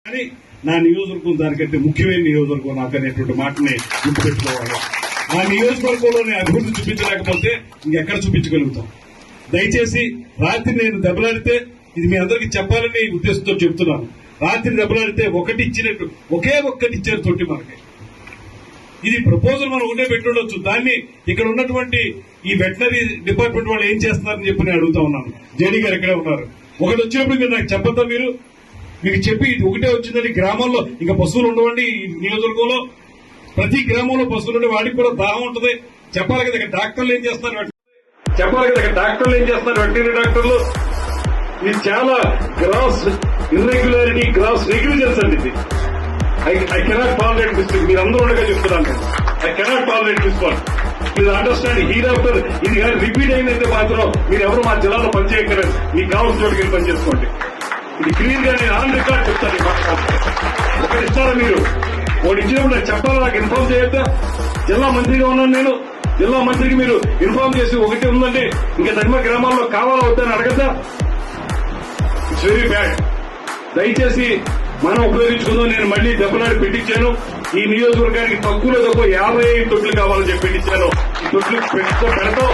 కానీ నా నియోజకవర్గం దానికంటే ముఖ్యమైన నియోజకవర్గం నాకు అనేటువంటి మాటని గుర్తుపెట్టుకోవాలి. ఆ నియోజకవర్గంలోని అభివృద్ధి చూపించలేకపోతే ఇంకెక్కడ చూపించగలుగుతాం? దయచేసి రాత్రి నేను దెబ్బలాడితే ఇది మీ అందరికీ చెప్పాలని ఉద్దేశంతో చెప్తున్నాను. రాత్రి దెబ్బలాడితే ఒకటి ఇచ్చినట్టు ఒకే ఒక్కటి ఇచ్చారు తొట్టి మనకి. ఇది ప్రపోజల్ మనం ఒకటే పెట్టుండొచ్చు. దాన్ని ఇక్కడ ఉన్నటువంటి ఈ వెటనరీ డిపార్ట్మెంట్ వాళ్ళు ఏం చేస్తున్నారని చెప్పి నేను అడుగుతా ఉన్నాను. జేడీ గారు ఇక్కడే ఉన్నారు. ఒకటి వచ్చినప్పుడు మీరు నాకు చెప్పొద్దా? మీకు చెప్పి ఇది ఒకటే వచ్చిందని గ్రామాల్లో ఇంకా పశువులు ఉండవండి. ఈ నియోజకవర్గంలో ప్రతి గ్రామంలో పశువులు ఉండే వాడికి కూడా దాహం ఉంటుంది. చెప్పాలి కదా ఇక్కడ డాక్టర్లు ఏం చేస్తారు, వెటనరీ డాక్టర్లు. ఇది చాలా గ్రాస్ ఇర్రెగ్యులారిటీ, గ్రాస్ నెగ్లిజెన్స్ అండి. ఇది ఐ కెనాట్ టాలరేట్ దిస్. మీరు అందరూ ఉండగా చెప్తున్నాను నేను. I cannot tolerate this one. మీరు అండర్స్టాండ్ హీర్ ఆఫ్టర్ ఇది కానీ రిపీట్ అయిందంటే మాత్రం మీరు ఎవరు మా జిల్లాలో పనిచేయక్కర్లేదు. మీకు కావాల్సిన చోటుకి వెళ్ళి పనిచేసుకోండి. ఇది క్లియర్ గా నేను ఆన్ రికార్డ్ చెప్తాను. ఒకటి ఇస్తారా మీరు? ఒకటి ఇచ్చినప్పుడు నాకు చెప్పాలా? నాకు ఇన్ఫార్మ్ చేయొద్దా? జిల్లా మంత్రిగా ఉన్నాను నేను. జిల్లా మంత్రికి మీరు ఇన్ఫార్మ్ చేసి ఒకటి ఉందంటే ఇంకా తగిన గ్రామాల్లో కావాలా వద్దని అడగద్దా? It's very bad. దయచేసి మనం ఉపయోగించుకుందాం. నేను మళ్లీ దెబ్బలాడి పెట్టించాను. ఈ నియోజకవర్గానికి తక్కువలో తక్కువ 55 తొట్లు కావాలని చెప్పి పెట్టించాను. ఈ తొట్లు పెడతాం.